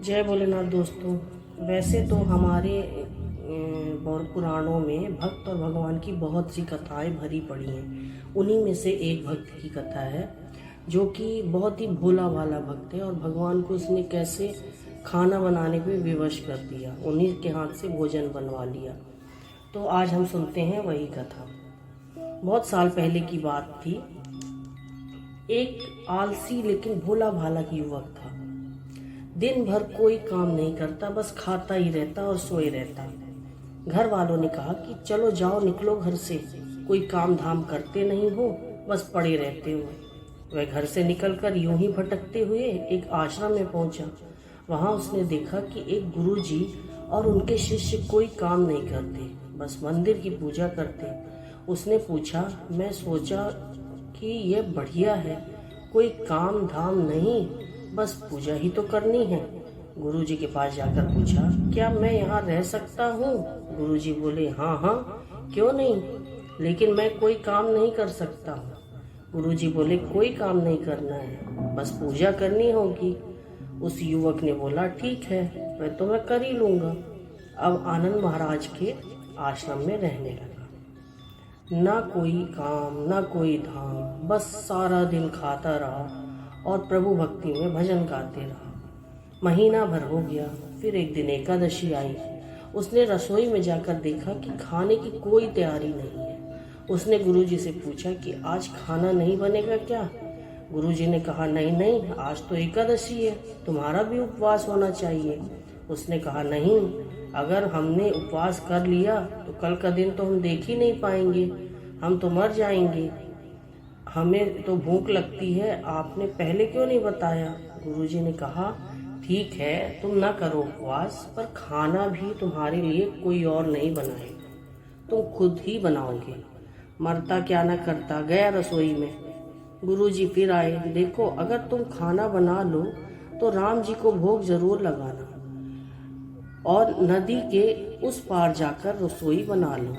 जय भोलेनाथ दोस्तों। वैसे तो हमारे पुराणों में भक्त और भगवान की बहुत सी कथाएं भरी पड़ी हैं। उन्हीं में से एक भक्त की कथा है जो कि बहुत ही भोला भाला भक्त है और भगवान को उसने कैसे खाना बनाने पे विवश कर दिया, उन्हीं के हाथ से भोजन बनवा लिया। तो आज हम सुनते हैं वही कथा। बहुत साल पहले की बात थी। एक आलसी लेकिन भोला भाला युवक था। दिन भर कोई काम नहीं करता, बस खाता ही रहता और सोए रहता। घर वालों ने कहा कि चलो जाओ, निकलो घर से, कोई काम धाम करते नहीं हो, बस पड़े रहते हो। वह घर से निकलकर यूं ही भटकते हुए एक आश्रम में पहुंचा। वहां उसने देखा कि एक गुरुजी और उनके शिष्य कोई काम नहीं करते, बस मंदिर की पूजा करते। उसने पूछा, मैं सोचा कि यह बढ़िया है, कोई काम धाम नहीं, बस पूजा ही तो करनी है। गुरुजी के पास जाकर पूछा, क्या मैं यहाँ रह सकता हूँ? गुरुजी बोले, हाँ हाँ, क्यों नहीं, लेकिन मैं कोई काम नहीं कर सकता हूँ। गुरुजी बोले, कोई काम नहीं करना है, बस पूजा करनी होगी। उस युवक ने बोला, ठीक है, मैं तो मैं कर ही लूँगा। अब आनंद महाराज के आश्रम में रहने लगा। ना कोई काम ना कोई धाम, बस सारा दिन खाता रहा और प्रभु भक्ति में भजन गाते रहा। महीना भर हो गया। फिर एक दिन एकादशी आई। उसने रसोई में जाकर देखा कि खाने की कोई तैयारी नहीं है। उसने गुरुजी से पूछा कि आज खाना नहीं बनेगा क्या? गुरुजी ने कहा, नहीं नहीं, आज तो एकादशी है, तुम्हारा भी उपवास होना चाहिए। उसने कहा, नहीं, अगर हमने उपवास कर लिया तो कल का दिन तो हम देख ही नहीं पाएंगे, हम तो मर जाएंगे। हमें तो भूख लगती है, आपने पहले क्यों नहीं बताया? गुरुजी ने कहा, ठीक है, तुम ना करो उपवास, पर खाना भी तुम्हारे लिए कोई और नहीं बनाएगा, तुम खुद ही बनाओगे। मरता क्या ना करता, गया रसोई में। गुरुजी फिर आए। देखो, अगर तुम खाना बना लो तो राम जी को भोग जरूर लगाना और नदी के उस पार जाकर रसोई बना लो।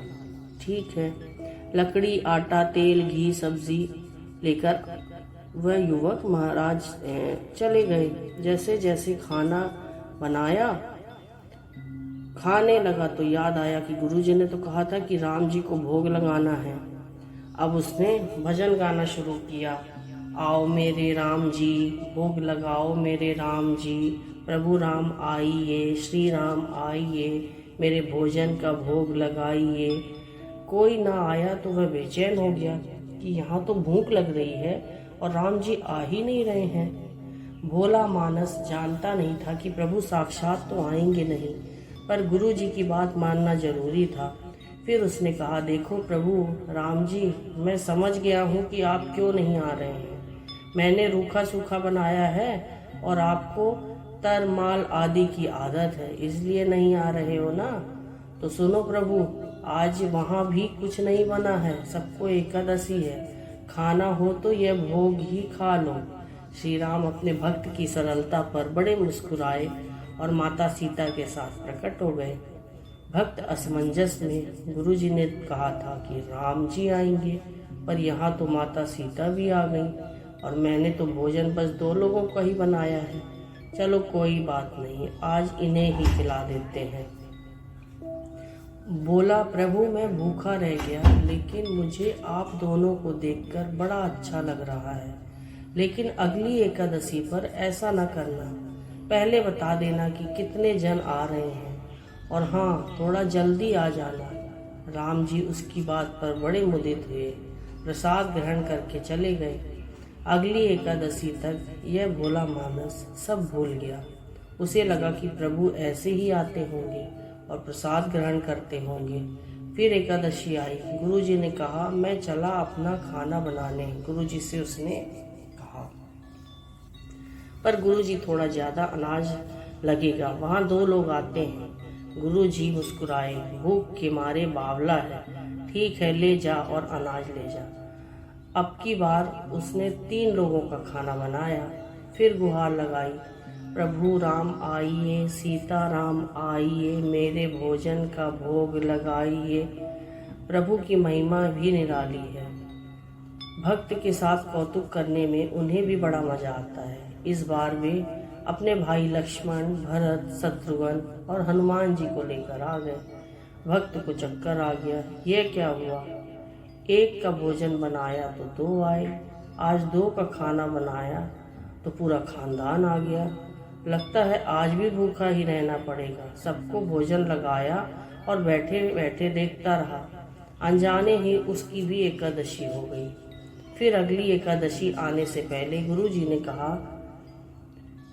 ठीक है। लकड़ी, आटा, तेल, घी, सब्जी लेकर वह युवक महाराज चले गए। जैसे जैसे खाना बनाया, खाने लगा तो याद आया कि गुरुजी ने तो कहा था कि राम जी को भोग लगाना है। अब उसने भजन गाना शुरू किया। आओ मेरे राम जी, भोग लगाओ मेरे राम जी, प्रभु राम आइए, श्री राम आइए, मेरे भोजन का भोग लगाइए। कोई ना आया तो वह बेचैन हो गया कि यहाँ तो भूख लग रही है और राम जी आ ही नहीं रहे हैं। भोला मानस जानता नहीं था कि प्रभु साक्षात तो आएंगे नहीं, पर गुरु जी की बात मानना जरूरी था। फिर उसने कहा, देखो प्रभु राम जी, मैं समझ गया हूँ कि आप क्यों नहीं आ रहे हैं। मैंने रूखा सूखा बनाया है और आपको तरमाल आदि की आदत है, इसलिए नहीं आ रहे हो ना। तो सुनो प्रभु, आज वहाँ भी कुछ नहीं बना है, सबको एकादशी है, खाना हो तो यह भोग ही खा लो। श्री राम अपने भक्त की सरलता पर बड़े मुस्कुराए और माता सीता के साथ प्रकट हो गए। भक्त असमंजस में गुरुजी ने कहा था कि राम जी आएंगे, पर यहाँ तो माता सीता भी आ गई और मैंने तो भोजन बस 2 लोगों का ही बनाया है। चलो कोई बात नहीं, आज इन्हें ही खिला देते हैं। बोला, प्रभु मैं भूखा रह गया, लेकिन मुझे आप दोनों को देखकर बड़ा अच्छा लग रहा है। लेकिन अगली एकादशी पर ऐसा न करना, पहले बता देना कि कितने जन आ रहे हैं, और हाँ, थोड़ा जल्दी आ जाना। राम जी उसकी बात पर बड़े मुदित हुए, प्रसाद ग्रहण करके चले गए। अगली एकादशी तक यह भोला मानस सब भूल गया। उसे लगा कि प्रभु ऐसे ही आते होंगे और प्रसाद ग्रहण करते होंगे। फिर एकादशी आई। गुरुजी ने कहा, मैं चला अपना खाना बनाने। गुरुजी से उसने कहा, पर गुरुजी थोड़ा ज्यादा अनाज लगेगा, वहाँ 2 लोग आते हैं। गुरुजी मुस्कुराए, भूख के मारे बावला है, ठीक है, ले जा और अनाज ले जा। अब की बार उसने 3 लोगों का खाना बनाया। फिर गुहार लगाई, प्रभु राम आइए, सीता राम आइए, मेरे भोजन का भोग लगाइए। प्रभु की महिमा भी निराली है। भक्त के साथ कौतुक करने में उन्हें भी बड़ा मजा आता है। इस बार वे अपने भाई लक्ष्मण, भरत, शत्रुघ्न और हनुमान जी को लेकर आ गए। भक्त को चक्कर आ गया, ये क्या हुआ? एक का भोजन बनाया तो दो आए, आज दो का खाना बनाया तो पूरा खानदान आ गया। लगता है आज भी भूखा ही रहना पड़ेगा। सबको भोजन लगाया और बैठे बैठे देखता रहा। अनजाने ही उसकी भी एकादशी हो गई। फिर अगली एकादशी आने से पहले गुरुजी ने कहा,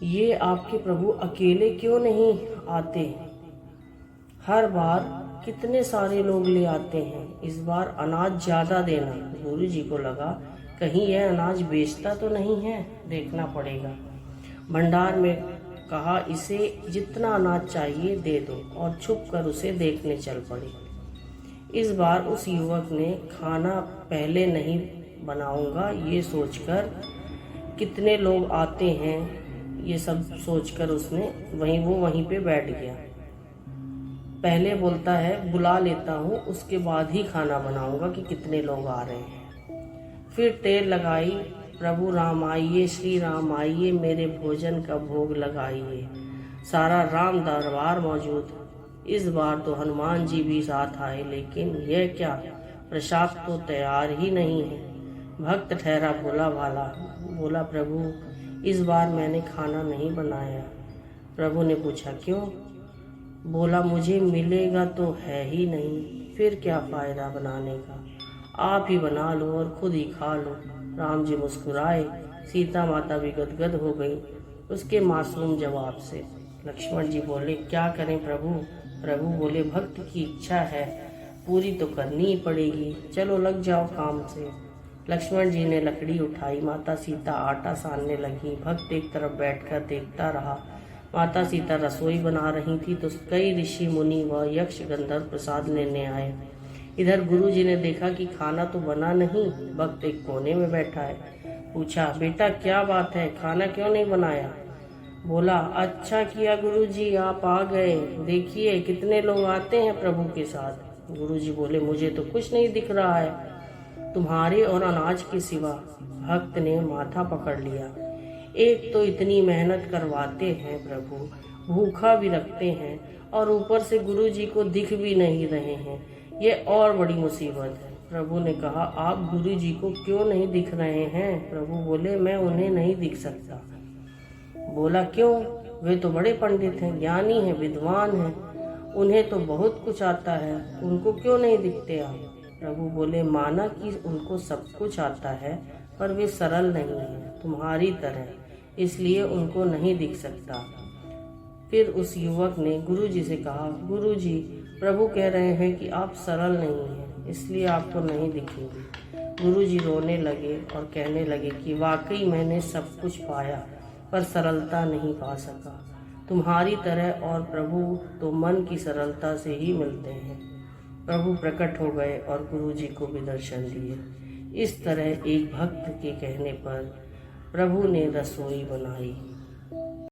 ये आपके प्रभु अकेले क्यों नहीं आते? हर बार कितने सारे लोग ले आते हैं, इस बार अनाज ज्यादा देना। गुरुजी को लगा कहीं यह अनाज बेचता तो नहीं है, देखना पड़ेगा। भंडार में कहा, इसे जितना अनाज चाहिए दे दो, और छुप कर उसे देखने चल पड़े। इस बार उस युवक ने खाना पहले नहीं बनाऊंगा ये सोचकर, कितने लोग आते हैं ये सब सोचकर उसने वहीं पे बैठ गया। पहले बोलता है बुला लेता हूँ, उसके बाद ही खाना बनाऊंगा कि कितने लोग आ रहे हैं। फिर टेर लगाई, प्रभु राम आइए, श्री राम आइए, मेरे भोजन का भोग लगाइए। सारा राम दरबार मौजूद। इस बार तो हनुमान जी भी साथ आए, लेकिन यह क्या, प्रसाद तो तैयार ही नहीं है। भक्त ठहरा भोला भाला, बोला प्रभु इस बार मैंने खाना नहीं बनाया। प्रभु ने पूछा क्यों? बोला मुझे मिलेगा तो है ही नहीं, फिर क्या फायदा बनाने का, आप ही बना लो और खुद ही खा लो। राम जी मुस्कुराए, सीता माता भी गदगद हो गई उसके मासूम जवाब से। लक्ष्मण जी बोले क्या करें प्रभु? प्रभु बोले भक्त की इच्छा है, पूरी तो करनी ही पड़ेगी, चलो लग जाओ काम से। लक्ष्मण जी ने लकड़ी उठाई, माता सीता आटा सानने लगी। भक्त एक तरफ बैठकर देखता रहा। माता सीता रसोई बना रही थी तो कई ऋषि मुनि व यक्ष गंधर्व प्रसाद लेने आए। इधर गुरु जी ने देखा कि खाना तो बना नहीं, भक्त एक कोने में बैठा है। पूछा बेटा क्या बात है, खाना क्यों नहीं बनाया? बोला अच्छा किया गुरु जी आप आ गए, देखिए कितने लोग आते हैं प्रभु के साथ। गुरु जी बोले मुझे तो कुछ नहीं दिख रहा है तुम्हारे और अनाज के सिवा। भक्त ने माथा पकड़ लिया, एक तो इतनी मेहनत करवाते हैं प्रभु, भूखा भी रखते हैं और ऊपर से गुरु जी को दिख भी नहीं रहे हैं, ये और बड़ी मुसीबत है। प्रभु ने कहा आप गुरु जी को क्यों नहीं दिख रहे हैं? प्रभु बोले मैं उन्हें नहीं दिख सकता। बोला क्यों? वे तो बड़े पंडित हैं, ज्ञानी हैं, विद्वान हैं, उन्हें तो बहुत कुछ आता है, उनको क्यों नहीं दिखते आप? प्रभु बोले माना कि उनको सब कुछ आता है पर वे सरल नहीं है तुम्हारी तरह, इसलिए उनको नहीं दिख सकता। फिर उस युवक ने गुरुजी से कहा गुरुजी प्रभु कह रहे हैं कि आप सरल नहीं हैं, इसलिए आपको नहीं दिखेंगे। गुरुजी रोने लगे और कहने लगे कि वाकई मैंने सब कुछ पाया पर सरलता नहीं पा सका तुम्हारी तरह, और प्रभु तो मन की सरलता से ही मिलते हैं। प्रभु प्रकट हो गए और गुरुजी को भी दर्शन दिए। इस तरह एक भक्त के कहने पर प्रभु ने रसोई बनाई।